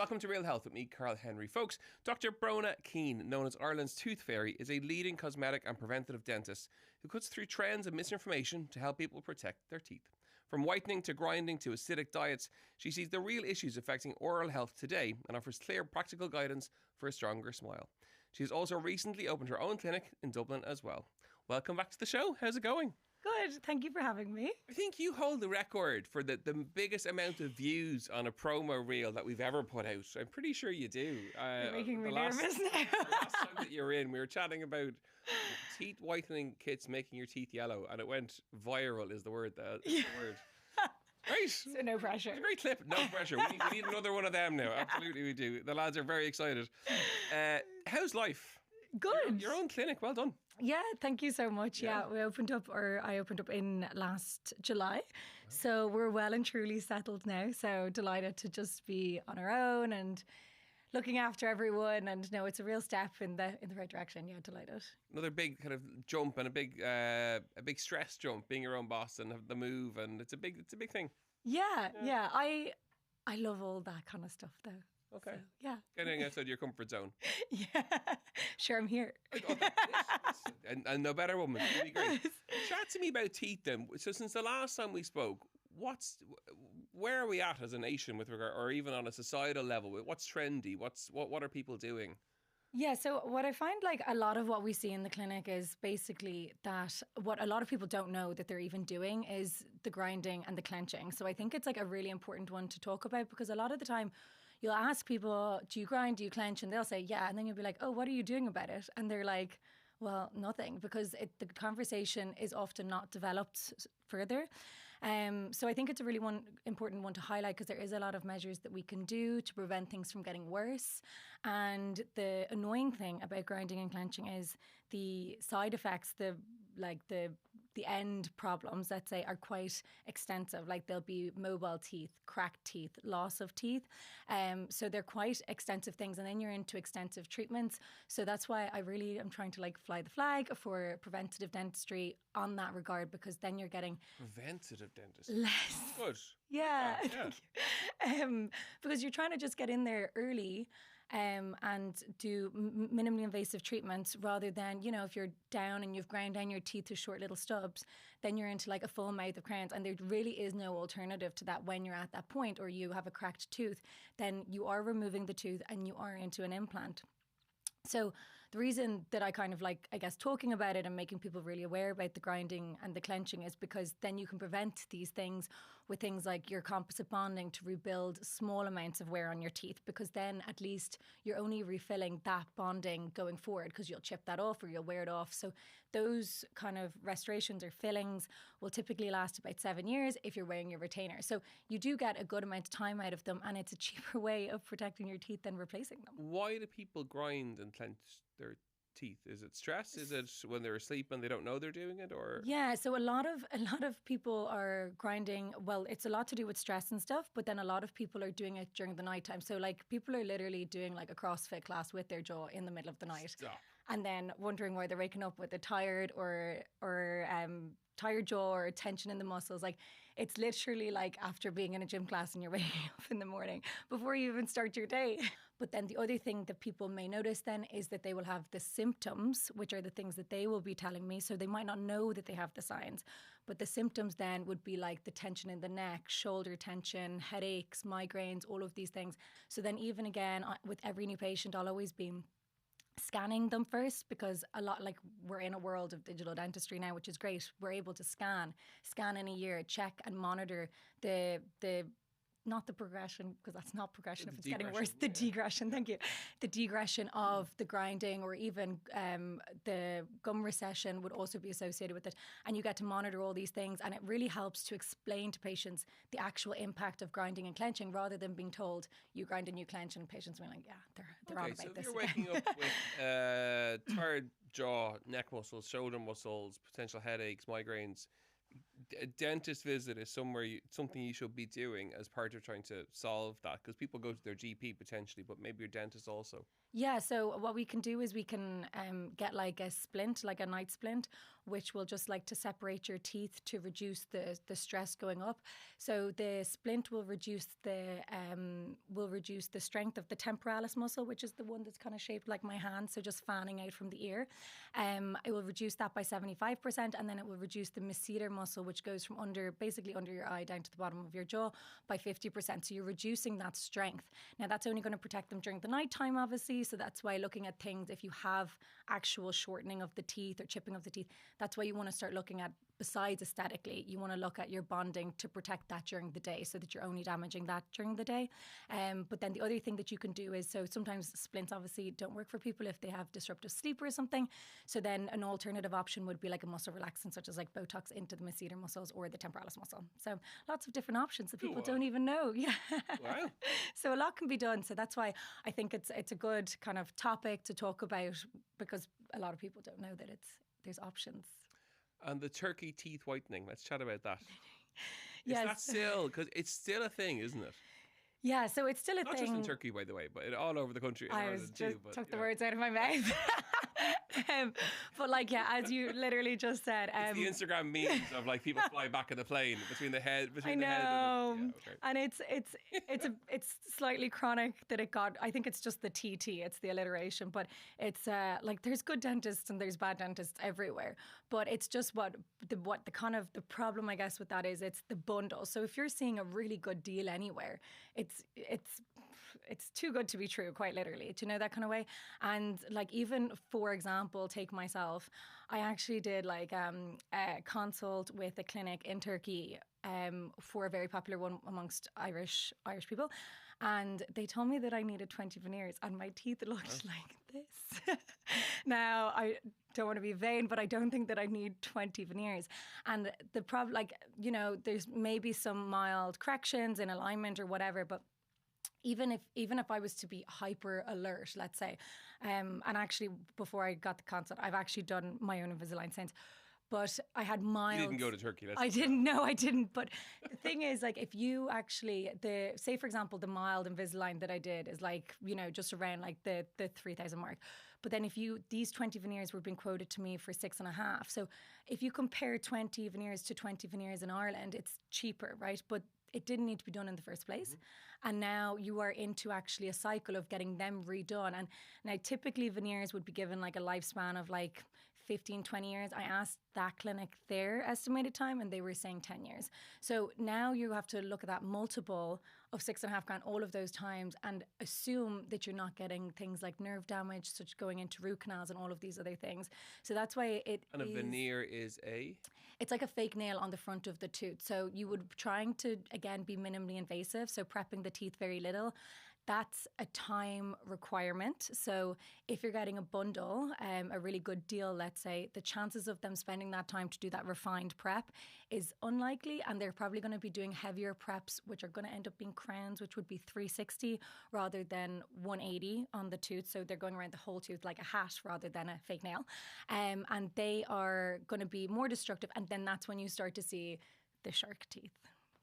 Welcome to Real Health with me, Karl Henry. Folks, Dr. Bronagh Keane, known as Ireland's Tooth Fairy, is a leading cosmetic and preventative dentist who cuts through trends and misinformation to help people protect their teeth. From whitening to grinding to acidic diets, she sees the real issues affecting oral health today and offers clear, practical guidance for a stronger smile. She has also recently opened her own clinic in Dublin as well. Welcome back to the show. How's it going? Good. Thank you for having me. I think you hold the record for the biggest amount of views on a promo reel that we've ever put out. I'm pretty sure you do. You're making me nervous now. The last time that you're in, we were chatting about teeth whitening kits making your teeth yellow, and it went viral is the word. The word. Right. So no pressure. It's a great clip. No pressure. We need another one of them now. Absolutely we do. The lads are very excited. How's life? Good. Your own clinic. Well done. Yeah, thank you so much. Yeah, I opened up in last July. So we're well and truly settled now. So delighted to just be on our own and looking after everyone. And no, it's a real step in the right direction. Yeah, delighted. Another big kind of jump and a big stress jump, being your own boss and have the move, and it's a big thing. Yeah. I love all that kind of stuff though. Okay. So, yeah. Getting outside your comfort zone. Yeah. Sure, I'm here. Okay. And no better woman. Really great. Chat to me about teeth then. So since the last time we spoke, where are we at as a nation with regard, or even on a societal level? What's trendy? What are people doing? Yeah, so what I find like a lot of what we see in the clinic is basically that what a lot of people don't know that they're even doing is the grinding and the clenching. So I think it's like a really important one to talk about, because a lot of the time you'll ask people, do you grind, do you clench? And they'll say, yeah. And then you'll be like, oh, what are you doing about it? And they're like, well, nothing, because the conversation is often not developed further. So I think it's a really important one to highlight, because there is a lot of measures that we can do to prevent things from getting worse. And the annoying thing about grinding and clenching is the side effects, the end problems, let's say, are quite extensive. Like there'll be mobile teeth, cracked teeth, loss of teeth. So they're quite extensive things. And then you're into extensive treatments. So that's why I really am trying to like fly the flag for preventative dentistry on that regard, because then you're getting preventative dentistry. Less. Good. Yeah. Because you're trying to just get in there early and do minimally invasive treatments, rather than, you know, if you're down and you've ground down your teeth to short little stubs, then you're into like a full mouth of crowns, and there really is no alternative to that. When you're at that point, or you have a cracked tooth, then you are removing the tooth and you are into an implant. So the reason that I kind of like, I guess, talking about it and making people really aware about the grinding and the clenching is because then you can prevent these things with things like your composite bonding to rebuild small amounts of wear on your teeth, because then at least you're only refilling that bonding going forward, because you'll chip that off or you'll wear it off. So those kind of restorations or fillings will typically last about 7 years if you're wearing your retainer. So you do get a good amount of time out of them, and it's a cheaper way of protecting your teeth than replacing them. Why do people grind and clench their teeth? Is it stress? Is it when they're asleep and they don't know they're doing it? Or yeah, so a lot of people are grinding. Well, it's a lot to do with stress and stuff, but then a lot of people are doing it during the nighttime. So like people are literally doing like a CrossFit class with their jaw in the middle of the night. Stop. And then wondering why they're waking up with a tired or tired jaw or tension in the muscles. Like it's literally like after being in a gym class and you're waking up in the morning before you even start your day. But then the other thing that people may notice then is that they will have the symptoms, which are the things that they will be telling me. So they might not know that they have the signs, but the symptoms then would be like the tension in the neck, shoulder tension, headaches, migraines, all of these things. So then even again, with every new patient, I'll always be scanning them first, because a lot, like we're in a world of digital dentistry now, which is great. We're able to scan in a year, check and monitor the not the progression, because that's not progression if it's getting worse. The degression, thank you. The degression of the grinding, or even the gum recession would also be associated with it. And you get to monitor all these things, and it really helps to explain to patients the actual impact of grinding and clenching, rather than being told you grind and you clench, and patients being like, yeah, they're on about so this. If you're waking up with tired jaw, neck muscles, shoulder muscles, potential headaches, migraines, a dentist visit is something you should be doing as part of trying to solve that, because people go to their GP potentially, but maybe your dentist also. Yeah, so what we can do is we can get like a splint, like a night splint, which will just like to separate your teeth to reduce the stress going up. So the splint will reduce the strength of the temporalis muscle, which is the one that's kind of shaped like my hand, so just fanning out from the ear. It will reduce that by 75%, and then it will reduce the masseter muscle, which goes from basically under your eye down to the bottom of your jaw, by 50%. So you're reducing that strength. Now that's only going to protect them during the nighttime, obviously. So that's why looking at things, if you have actual shortening of the teeth or chipping of the teeth, that's why you want to start looking at, besides aesthetically, you want to look at your bonding to protect that during the day, so that you're only damaging that during the day. But then the other thing that you can do is, so sometimes splints obviously don't work for people if they have disruptive sleep or something. So then an alternative option would be like a muscle relaxant, such as like Botox into the masseter muscles or the temporalis muscle. So lots of different options that people don't even know. Yeah. Wow. So a lot can be done. So that's why I think it's a good kind of topic to talk about, because a lot of people don't know that there's options. And the turkey teeth whitening, let's chat about that. Yes. Is that still, because it's still a thing, isn't it? Yeah, so it's still a Not thing. just in Turkey, by the way, but all over the country. I was just took the words out of my mouth. But like, yeah, as you literally just said, it's the Instagram memes of like people fly back in the plane between the head. I know, and it's slightly chronic that it got. I think it's just the TT, it's the alliteration, but it's like there's good dentists and there's bad dentists everywhere. But it's just what the kind of the problem, I guess, with that is it's the bundle. So if you're seeing a really good deal anywhere, it's too good to be true, quite literally, do you know, that kind of way. And like, even for example, take myself, I actually did like a consult with a clinic in Turkey for a very popular one amongst Irish people, and they told me that I needed 20 veneers and my teeth looked like this. Now, I don't want to be vain, but I don't think that I need 20 veneers. And the problem, like, you know, there's maybe some mild corrections in alignment or whatever, but even if I was to be hyper alert, let's say, and actually before I got the consult, I've actually done my own Invisalign since, but I had mild. You didn't go to Turkey. I didn't. No, I didn't. But the thing is, like, if you actually, say for example, the mild Invisalign that I did is like, you know, just around like the 3,000 mark. But then these 20 veneers were being quoted to me for 6.5. So if you compare 20 veneers to 20 veneers in Ireland, it's cheaper, right? But it didn't need to be done in the first place. Mm-hmm. And now you are into actually a cycle of getting them redone. And now typically veneers would be given like a lifespan of like 15, 20 years. I asked that clinic their estimated time and they were saying 10 years. So now you have to look at that multiple of 6.5 grand all of those times and assume that you're not getting things like nerve damage, such going into root canals and all of these other things. So that's why And a veneer is it's like a fake nail on the front of the tooth. So you would trying to, again, be minimally invasive. So prepping the teeth very little. That's a time requirement. So if you're getting a bundle, a really good deal, let's say, the chances of them spending that time to do that refined prep is unlikely. And they're probably going to be doing heavier preps, which are going to end up being crowns, which would be 360 rather than 180 on the tooth. So they're going around the whole tooth like a hat rather than a fake nail. And they are going to be more destructive. And then that's when you start to see the shark teeth.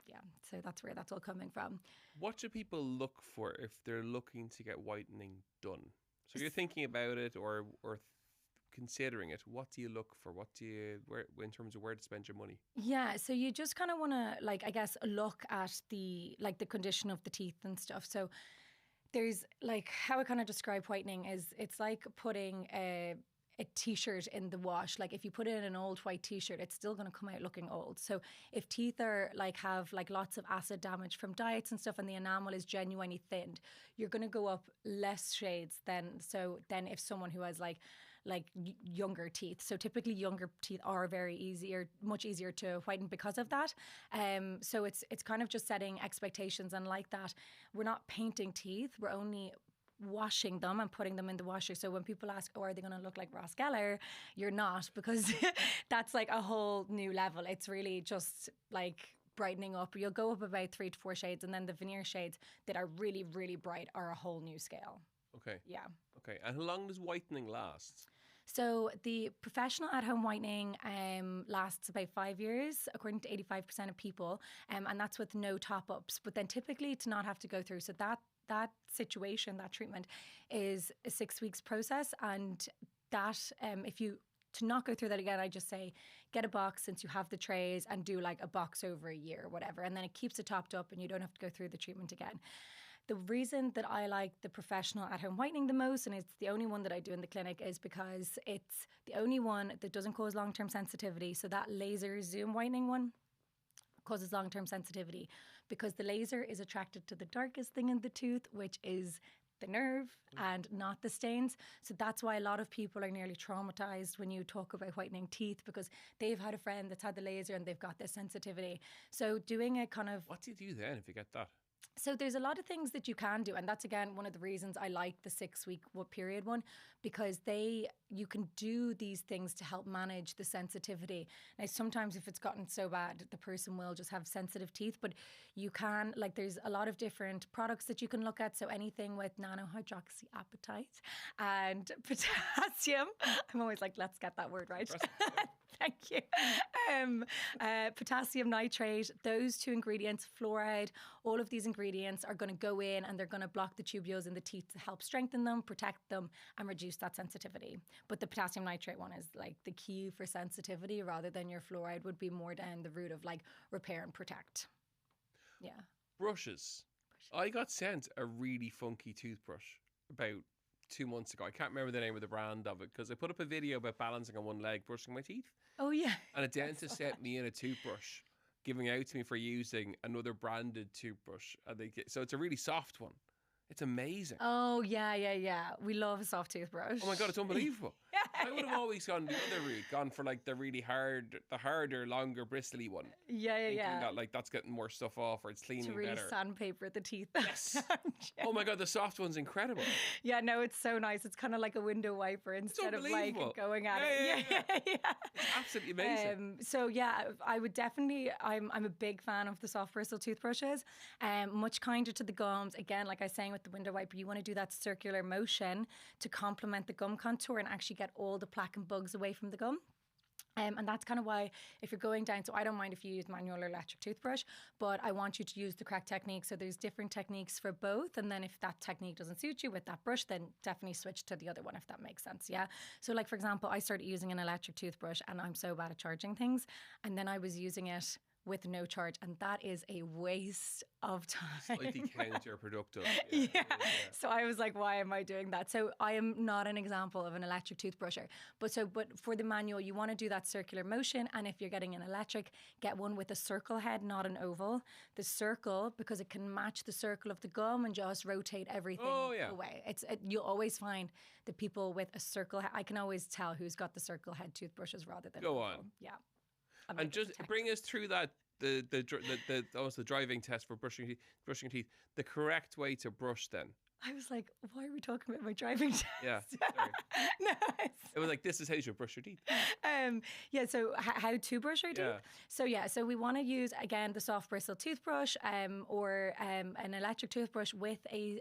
Yeah, so that's where that's all coming from. What do people look for if they're looking to get whitening done? So you're thinking about it or considering it. What do you look for? In terms of where to spend your money? Yeah, so you just kind of want to, like, I guess, look at the condition of the teeth and stuff. So there's like how I kind of describe whitening is it's like putting a t-shirt in the wash. Like if you put it in an old white t-shirt, it's still going to come out looking old. So if teeth are have lots of acid damage from diets and stuff and the enamel is genuinely thinned, you're going to go up less shades than if someone who has like younger teeth. So typically younger teeth are much easier to whiten because of that. So it's kind of just setting expectations, and like that, we're not painting teeth, we're only washing them and putting them in the washer. So when people ask, oh, are they going to look like Ross Geller? You're not, because that's like a whole new level. It's really just like brightening up. You'll go up about 3 to 4 shades, and then the veneer shades that are really, really bright are a whole new scale. Okay. Yeah. Okay. And how long does whitening last? So the professional at-home whitening lasts about 5 years, according to 85% of people, and that's with no top-ups. But then typically to not have to go through, so that situation, that treatment is a 6 weeks process, and that if you to not go through that again, I just say get a box since you have the trays and do like a box over a year or whatever. And then it keeps it topped up and you don't have to go through the treatment again. The reason that I like the professional at-home whitening the most, and it's the only one that I do in the clinic, is because it's the only one that doesn't cause long-term sensitivity. So that laser zoom whitening one causes long-term sensitivity because the laser is attracted to the darkest thing in the tooth, which is the nerve and not the stains. So that's why a lot of people are nearly traumatized when you talk about whitening teeth, because they've had a friend that's had the laser and they've got this sensitivity. So doing a kind of... What do you do then if you get that? So there's a lot of things that you can do, and that's again one of the reasons I like the 6-week period one, because you can do these things to help manage the sensitivity. Now sometimes if it's gotten so bad, the person will just have sensitive teeth, but you can, like, there's a lot of different products that you can look at. So anything with nanohydroxyapatite and potassium. I'm always like, let's get that word right. Thank you. Potassium nitrate, those two ingredients, fluoride, all of these ingredients are going to go in and they're going to block the tubules in the teeth to help strengthen them, protect them, and reduce that sensitivity. But the potassium nitrate one is like the key for sensitivity, rather than your fluoride would be more down the route of like repair and protect. Yeah. Brushes. I got sent a really funky toothbrush about 2 months ago. I can't remember the name of the brand of it because I put up a video about balancing on one leg, brushing my teeth. Oh, yeah. And a dentist sent me in a toothbrush, giving out to me for using another branded toothbrush. So it's a really soft one. It's amazing. Oh, yeah. We love a soft toothbrush. Oh my God, it's unbelievable. I would have always gone the other route, gone for like the really harder, longer, bristly one. Yeah. That, like, that's getting more stuff off, or it's cleaning to really better. Sandpaper the teeth. Yes. Oh my God, the soft one's incredible. Yeah, no, it's so nice. It's kind of like a window wiper instead of like going at it. Yeah. It's absolutely amazing. So yeah, I would definitely, I'm a big fan of the soft bristle toothbrushes. Much kinder to the gums. Again, like I was saying with the window wiper, you want to do that circular motion to complement the gum contour and actually get all the plaque and bugs away from the gum. And that's kind of why, if you're going down, so I don't mind if you use manual or electric toothbrush, but I want you to use the correct technique. So there's different techniques for both. And then if that technique doesn't suit you with that brush, then definitely switch to the other one, if that makes sense. Yeah. So like, for example, I started using an electric toothbrush and I'm so bad at charging things. And then I was using it with no charge, and that is a waste of time. Slightly counterproductive. Yeah. So I was like, why am I doing that? So I am not an example of an electric toothbrusher. But for the manual, you want to do that circular motion, and if you're getting an electric, get one with a circle head, not an oval. The circle, because it can match the circle of the gum and just rotate everything away. You'll always find the people with a circle head. I can always tell who's got the circle head toothbrushes rather than Go oval. on. Yeah. And just bring us through that, the driving test for brushing teeth, the correct way to brush then. I was like, why are we talking about my driving test? Yeah, sorry. No, it was like, this is how you should brush your teeth. So how to brush your teeth? So we want to use, again, the soft bristle toothbrush or an electric toothbrush with a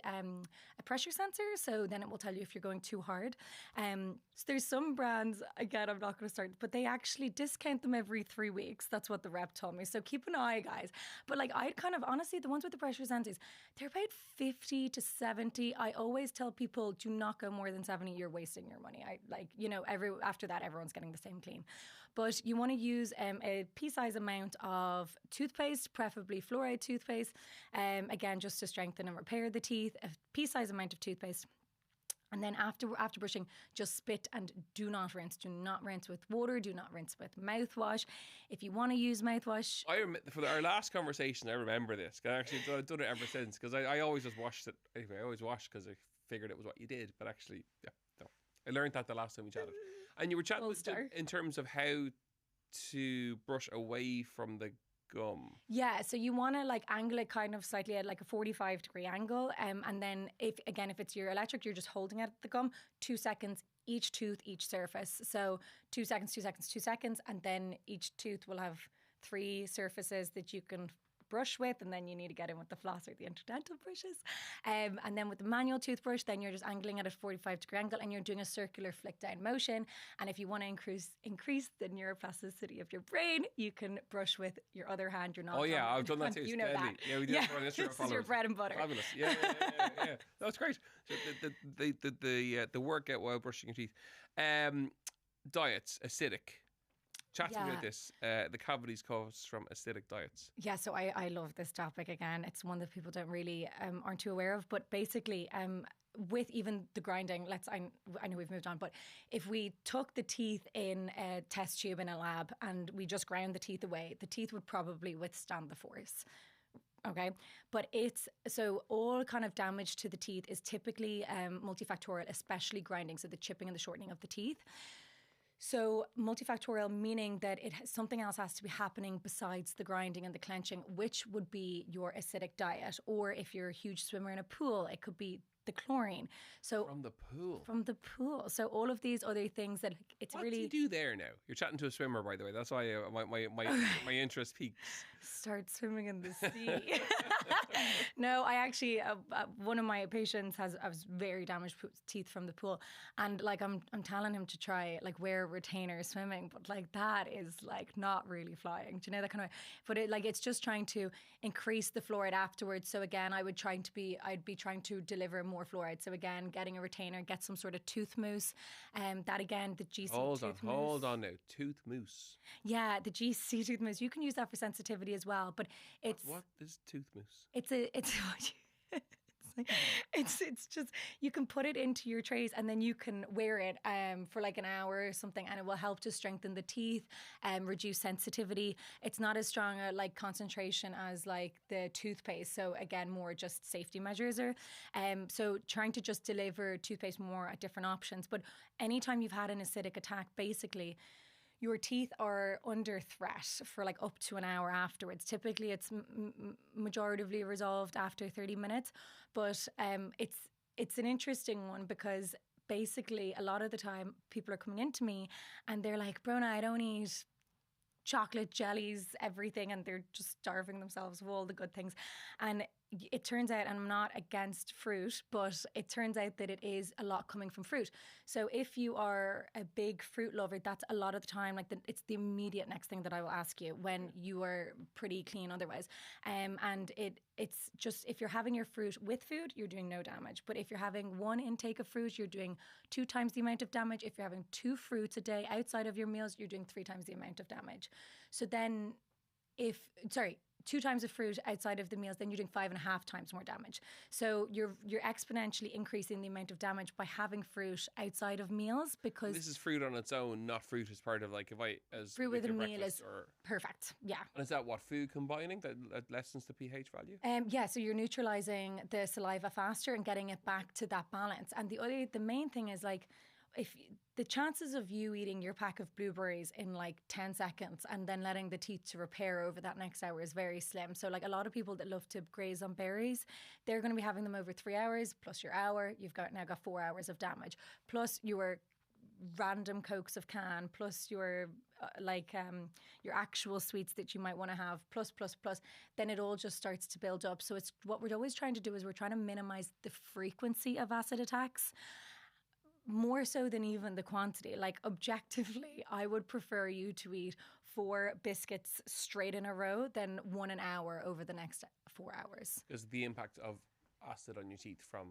pressure sensor. So then it will tell you if you're going too hard. So there's some brands, again, I'm not going to start, but they actually discount them every 3 weeks. That's what the rep told me. So keep an eye, guys. But like, I'd kind of, honestly, the ones with the pressure sensors, they're about 50 to 70. I always tell people, do not go more than 70. You're wasting your money. After that, everyone's getting the same clean. But you want to use a pea-size amount of toothpaste, preferably fluoride toothpaste. Again, just to strengthen and repair the teeth. A pea-size amount of toothpaste. And then after brushing, just spit and do not rinse. Do not rinse with water. Do not rinse with mouthwash. If you want to use mouthwash... For our last conversation, I remember this. Actually, I've done it ever since, because I always just washed it. Anyway, I always washed because I figured it was what you did. But actually, no. I learned that the last time we chatted. And you were chatting in terms of how to brush away from the gum. Yeah, so you want to like angle it kind of slightly at like a 45-degree angle. And then if it's your electric, you're just holding it at the gum, 2 seconds, each tooth, each surface. So 2 seconds, 2 seconds, 2 seconds. And then each tooth will have 3 surfaces that you can brush with, and then you need to get in with the floss or the interdental brushes. And then with the manual toothbrush, then you're just angling at a 45-degree angle and you're doing a circular flick down motion. And if you want to increase the neuroplasticity of your brain, you can brush with your other hand. You're not. Oh yeah, I've done that too. You know that. Yeah, we did that for this is your bread and butter. Fabulous. Yeah. That's great. So the workout while brushing your teeth. diets, acidic. Chat to me about Yeah. this. The cavities caused from acidic diets. Yeah, so I love this topic again. It's one that people don't really aren't too aware of. But basically, with even the grinding, I know we've moved on, but if we took the teeth in a test tube in a lab and we just ground the teeth away, the teeth would probably withstand the force. Okay, but it's so all kind of damage to the teeth is typically multifactorial, especially grinding, so the chipping and the shortening of the teeth. So multifactorial meaning that something else has to be happening besides the grinding and the clenching, which would be your acidic diet, or if you're a huge swimmer in a pool, it could be the chlorine. So From the pool. from the pool. So all of these other things that it's What really do you do there now? You're chatting to a swimmer, by the way. That's why my interest peaks. start swimming in the sea. No, I actually one of my patients has very damaged teeth from the pool, and like I'm telling him to try like wear retainers swimming, but like that is like not really flying. Do you know that kind of? But it's just trying to increase the fluoride afterwards. So again, I'd be trying to deliver more fluoride. So again, getting a retainer, get some sort of tooth mousse, that again the GC Hold tooth on mousse. now. Tooth mousse. Yeah, the GC tooth mousse. You can use that for sensitivity as well, but it's What is tooth mousse? it's it's just you can put it into your trays and then you can wear it for like an hour or something, and it will help to strengthen the teeth and reduce sensitivity. It's not as strong a like concentration as like the toothpaste, so again more just safety measures are so trying to just deliver toothpaste more at different options. But anytime you've had an acidic attack, basically your teeth are under threat for like up to an hour afterwards. Typically, it's majoritively resolved after 30 minutes, but it's an interesting one because basically a lot of the time people are coming into me and they're like, Bronagh, I don't eat chocolate, jellies, everything, and they're just starving themselves of all the good things. And it turns out, and I'm not against fruit, but it turns out that it is a lot coming from fruit. So if you are a big fruit lover, that's a lot of the time, like it's the immediate next thing that I will ask you when you are pretty clean otherwise. And it's just, if you're having your fruit with food, you're doing no damage. But if you're having one intake of fruit, you're doing 2 times the amount of damage. If you're having 2 fruits a day outside of your meals, you're doing 3 times the amount of damage. So then 2 times of fruit outside of the meals, then you're doing 5.5 times more damage. So you're exponentially increasing the amount of damage by having fruit outside of meals, because This is fruit on its own, not fruit as part of like fruit with a your meal breakfast is or. perfect. Yeah. And is that what food combining that lessens the pH value? Yeah, so you're neutralizing the saliva faster and getting it back to that balance. And the main thing is like, if the chances of you eating your pack of blueberries in like 10 seconds and then letting the teeth to repair over that next hour is very slim. So like a lot of people that love to graze on berries, they're going to be having them over 3 hours plus your hour. You've now got 4 hours of damage, plus your random cokes of can, plus your your actual sweets that you might want to have, plus, then it all just starts to build up. So it's what we're always trying to do is we're trying to minimize the frequency of acid attacks, more so than even the quantity. Like objectively, I would prefer you to eat 4 biscuits straight in a row than 1 an hour over the next 4 hours. Because the impact of acid on your teeth from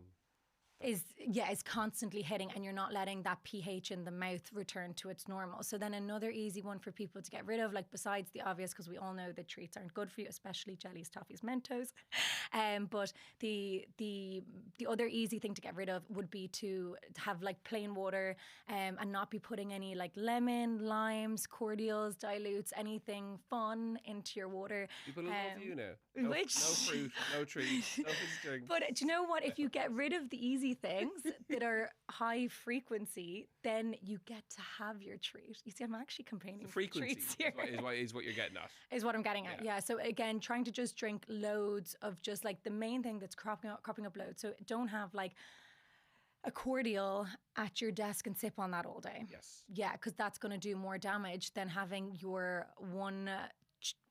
Is constantly hitting, and you're not letting that pH in the mouth return to its normal. So then another easy one for people to get rid of, like besides the obvious, because we all know that treats aren't good for you, especially jellies, toffees, Mentos. But the other easy thing to get rid of would be to have like plain water, and not be putting any like lemon, limes, cordials, dilutes, anything fun into your water. people love you now. No fruit, no treats, no fizzy drinks. But do you know what? If you get rid of the easy things that are high frequency, then you get to have your treat. You see, I'm actually campaigning The for frequency treats here. is what you're getting at. Is what I'm getting at. Yeah. So again, trying to just drink loads of just like the main thing that's cropping up loads. So don't have like a cordial at your desk and sip on that all day. Yes. Yeah, because that's going to do more damage than having your one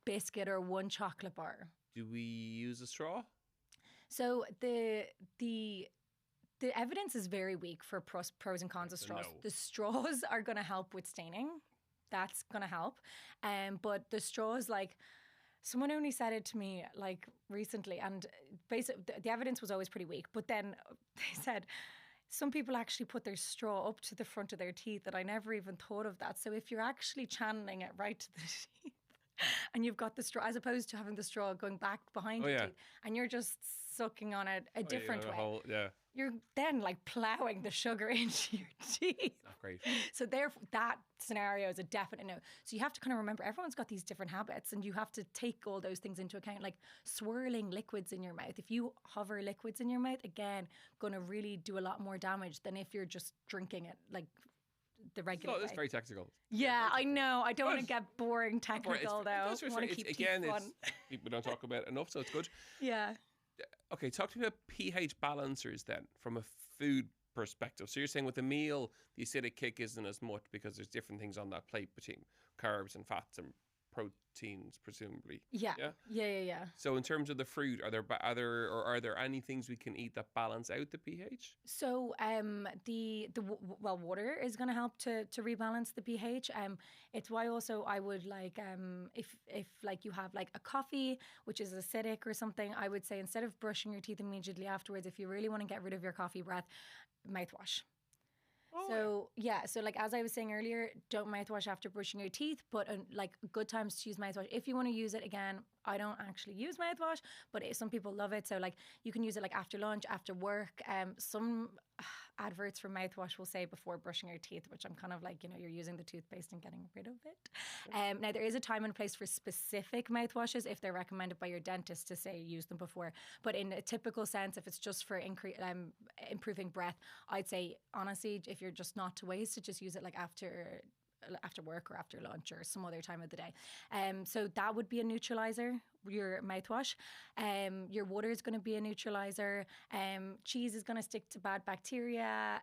biscuit or one chocolate bar. Do we use a straw? So the evidence is very weak for pros and cons of straws. No. The straws are going to help with staining. That's going to help. But the straws, like, someone only said it to me, like, recently, and basically the evidence was always pretty weak. But then they said, Some people actually put their straw up to the front of their teeth, and I never even thought of that. So if you're actually channeling it right to the teeth, and you've got the straw, as opposed to having the straw going back behind your teeth, and you're just sucking on it a different way. You're then like ploughing the sugar into your teeth. Not great. So therefore, that scenario is a definite no. So you have to kind of remember everyone's got these different habits, and you have to take all those things into account, like swirling liquids in your mouth. If you hover liquids in your mouth, again, going to really do a lot more damage than if you're just drinking it like the regular way. It's very technical. Yeah, I know. I don't want to get boring technical, though. I want to keep again, teeth fun. People don't talk about it enough, so it's good. Yeah. Okay, talk to me about pH balancers then, from a food perspective. So you're saying with a meal, the acidic kick isn't as much because there's different things on that plate between carbs and fats and proteins, presumably. Yeah. So in terms of the fruit, are there any things we can eat that balance out the pH? So water is going to help to rebalance the pH. It's why also I would like if like you have like a coffee which is acidic or something, I would say instead of brushing your teeth immediately afterwards, if you really want to get rid of your coffee breath, mouthwash. So like as I was saying earlier, don't mouthwash after brushing your teeth, but like good times to use mouthwash. If you want to use it, again, I don't actually use mouthwash, but some people love it. So like you can use it like after lunch, after work. Some adverts for mouthwash will say before brushing your teeth, which I'm kind of like, you're using the toothpaste and getting rid of it. Now there is a time and place for specific mouthwashes if they're recommended by your dentist to say use them before. But in a typical sense, if it's just for improving breath, I'd say honestly, if you're just not to waste it, just use it like after work or after lunch or some other time of the day. So that would be a neutralizer, your mouthwash. Your water is going to be a neutralizer. Cheese is going to stick to bad bacteria.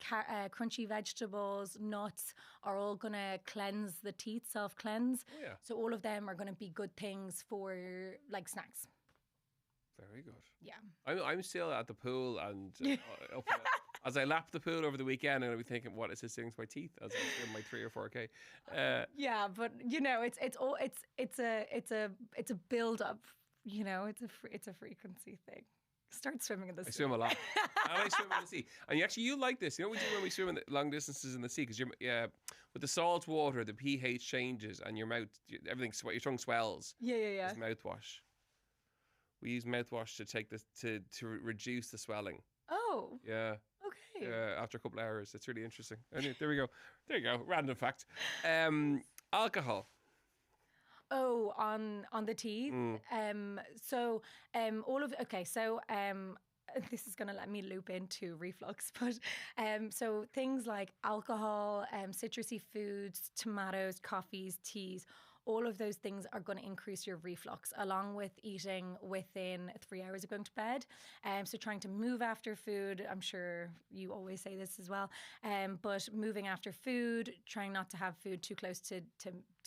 Crunchy vegetables, nuts are all going to cleanse the teeth, self-cleanse. So all of them are going to be good things for like snacks. Very good. Yeah. I'm still at the pool and as I lap the pool over the weekend, and I'll be thinking, what is this doing to my teeth as I'm in my 3 or 4K? Yeah, but it's a build up. It's a frequency thing. Start swimming in the sea. I swim a lot. And I swim in the sea. And you like this. You know what we do when we swim in long distances in the sea? Because with the salt water, the pH changes and your mouth, your tongue swells. Yeah. It's mouthwash. We use mouthwash to take this to reduce the swelling. Oh. Yeah. Okay. After a couple of hours. It's really interesting. Anyway, there we go. There you go. Random fact. Alcohol. Oh, on the teeth. So this is going to let me loop into reflux, but so things like alcohol, citrusy foods, tomatoes, coffees, teas, all of those things are going to increase your reflux, along with eating within 3 hours of going to bed. So trying to move after food, I'm sure you always say this as well, but moving after food, trying not to have food too close to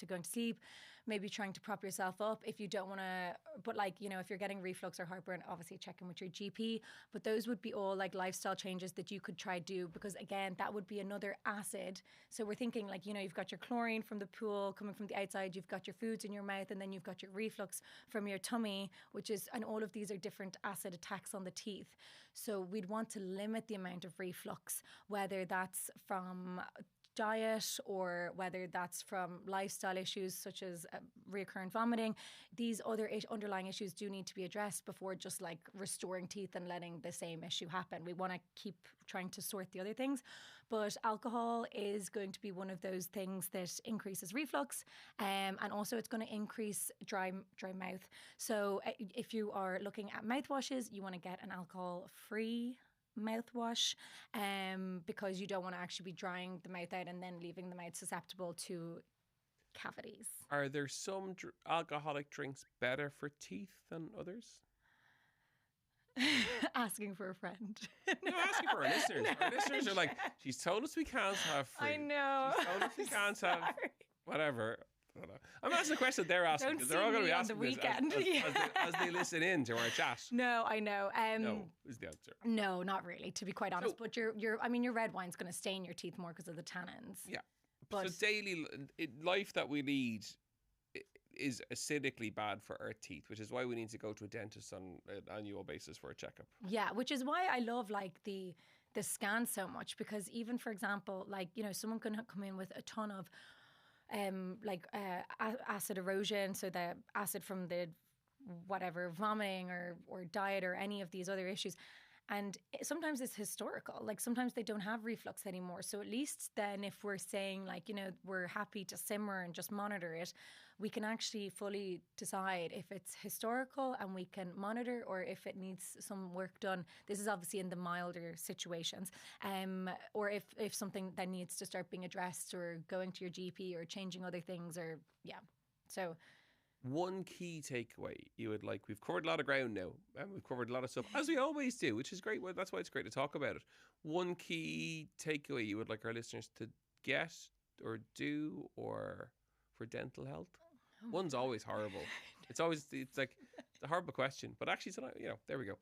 going to sleep, maybe trying to prop yourself up if you don't want to, but if you're getting reflux or heartburn, obviously check in with your GP. But those would be all like lifestyle changes that you could try do, because again, that would be another acid. So we're thinking you've got your chlorine from the pool coming from the outside, you've got your foods in your mouth, and then you've got your reflux from your tummy, and all of these are different acid attacks on the teeth. So we'd want to limit the amount of reflux, whether that's from diet or whether that's from lifestyle issues such as recurrent vomiting. These other underlying issues do need to be addressed before just like restoring teeth and letting the same issue happen. We want to keep trying to sort the other things, but alcohol is going to be one of those things that increases reflux, and also it's going to increase dry mouth. So if you are looking at mouthwashes, you want to get an alcohol-free mouthwash, because you don't want to actually be drying the mouth out and then leaving the mouth susceptible to cavities. Are there some alcoholic drinks better for teeth than others? Asking for a friend. No, asking for our listeners. No, our listeners are like, she's told us we can't have fruit. I know. She's told us we can't have whatever. I'm asking the question they're asking, because they're all going to be asking this as they listen in to our chat. No, I know. No is the answer. No, not really, to be quite honest. But your red wine's going to stain your teeth more because of the tannins. Yeah. But so daily life that we lead is acidically bad for our teeth, which is why we need to go to a dentist on an annual basis for a checkup. Yeah, which is why I love like the the scan so much, because even, for example, like, you know, someone can come in with a ton of acid erosion, so the acid from the whatever vomiting or diet or any of these other issues. And sometimes it's historical. Like sometimes they don't have reflux anymore. So at least then if we're saying like, you know, we're happy to simmer and just monitor it, we can actually fully decide if it's historical and we can monitor, or if it needs some work done. This is obviously in the milder situations. Or if something that needs to start being addressed, or going to your GP or changing other things, or So one key takeaway you would like, we've covered a lot of ground now, and we've covered a lot of stuff, as we always do, which is great. Well, that's why it's great to talk about it. One key takeaway you would like our listeners to get or do, or for dental health? One's always horrible. It's like a horrible question, but actually, you know, there we go.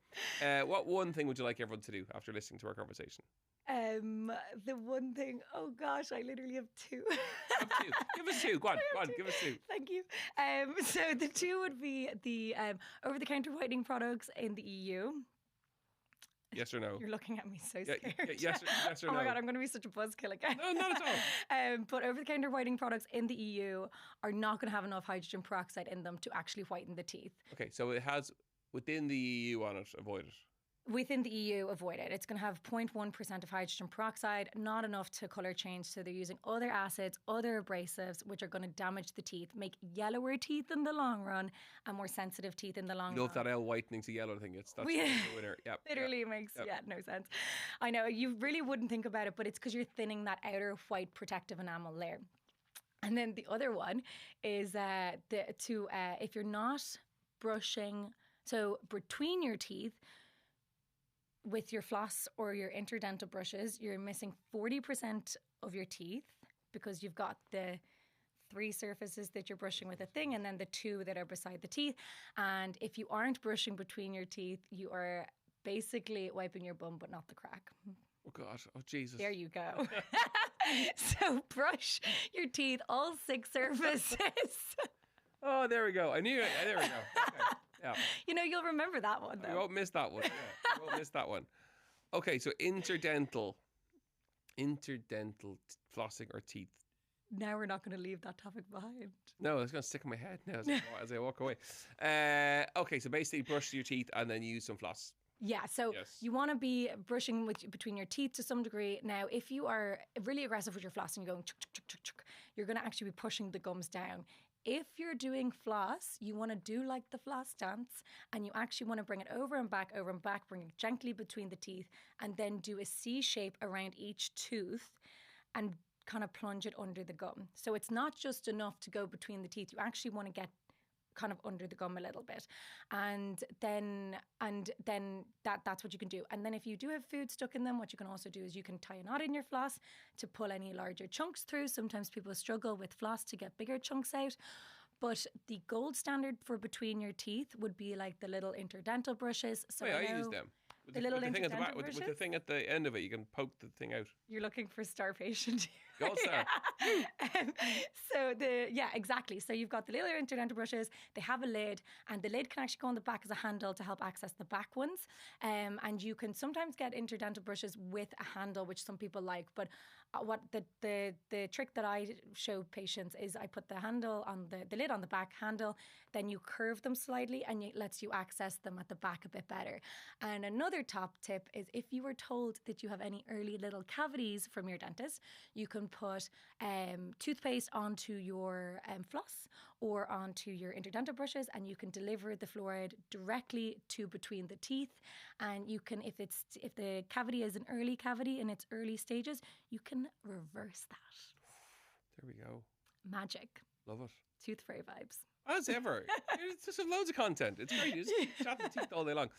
What one thing would you like everyone to do after listening to our conversation? The one thing, oh gosh, I literally have two. Have two. Give us two. Go on, give us two. Thank you. So the two would be the over-the-counter whitening products in the EU. Yes or no? You're looking at me so scared. Yes or no? Oh my God, I'm going to be such a buzzkill again. No, not at all. But over-the-counter whitening products in the EU are not going to have enough hydrogen peroxide in them to actually whiten the teeth. Okay, so it has within the EU on it. Avoid it. Within the EU, avoid it. It's going to have 0.1% of hydrogen peroxide, not enough to colour change. So they're using other acids, other abrasives, which are going to damage the teeth, make yellower teeth in the long run, and more sensitive teeth in the long run. Love that L whitening to yellow thing. That's the winner. Yep. Literally makes no sense. I know, you really wouldn't think about it, but it's because you're thinning that outer white protective enamel layer. And then the other one is if you're not brushing, so between your teeth, with your floss or your interdental brushes, you're missing 40% of your teeth, because you've got the 3 surfaces that you're brushing with a thing, and then the 2 that are beside the teeth. And if you aren't brushing between your teeth, you are basically wiping your bum, but not the crack. Oh God, oh Jesus. There you go. So brush your teeth, all 6 surfaces. Oh, there we go. I knew it. There we go. Okay. Yeah. You know, you'll remember that one, though. You won't miss that one. Yeah, you won't miss that one. Okay, so interdental flossing or teeth. Now we're not going to leave that topic behind. No, it's going to stick in my head now as I walk away. Okay, so basically brush your teeth and then use some floss. Yeah, so you want to be brushing between your teeth to some degree. Now, if you are really aggressive with your floss and you're going chuk, chuk, chuk, chuk, you're going to actually be pushing the gums down. If you're doing floss, you want to do like the floss dance, and you actually want to bring it over and back, bring it gently between the teeth, and then do a C shape around each tooth and kind of plunge it under the gum. So it's not just enough to go between the teeth. You actually want to get kind of under the gum a little bit, and then that's what you can do. And then if you do have food stuck in them, what you can also do is you can tie a knot in your floss to pull any larger chunks through. Sometimes people struggle with floss to get bigger chunks out, but the gold standard for between your teeth would be like the little interdental brushes. So I use them. With the thing at the back, with the thing at the end of it, you can poke the thing out. You're looking for star patient. Gold star. Exactly. So you've got the little interdental brushes. They have a lid, and the lid can actually go on the back as a handle to help access the back ones. And you can sometimes get interdental brushes with a handle, which some people like. But what the trick that I show patients is I put the handle on the lid on the back handle, then you curve them slightly, and it lets you access them at the back a bit better. And another top tip is if you were told that you have any early little cavities from your dentist, you can put toothpaste onto your floss or onto your interdental brushes, and you can deliver the fluoride directly to between the teeth. And you can, if the cavity is an early cavity in its early stages, you can reverse that. There we go. Magic. Love it. Tooth fairy vibes. As ever. It's just loads of content. It's great. You just chat the teeth all day long.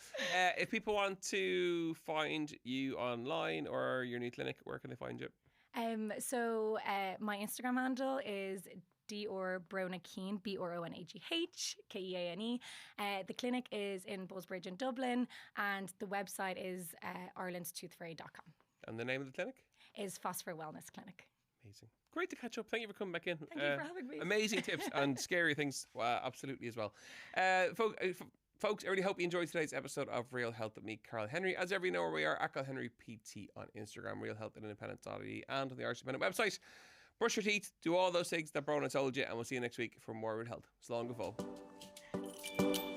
If people want to find you online or your new clinic, where can they find you? So my Instagram handle is Bronagh Keane, BRONAGH KEANE. The clinic is in Bullsbridge in Dublin, and the website is irelandstoothfairy.com. And the name of the clinic? Is Phosphor Wellness Clinic. Amazing. Great to catch up. Thank you for coming back in. Thank you for having me. Amazing tips and scary things, absolutely, as well. Folks, I really hope you enjoyed today's episode of Real Health with me, Karl Henry. As ever, you know where we are, at Karl Henry PT on Instagram, Real Health at Independent.ie, and on the Irish Independent website. Brush your teeth, do all those things that Bronagh told you, and we'll see you next week for more Real Health. So long, go.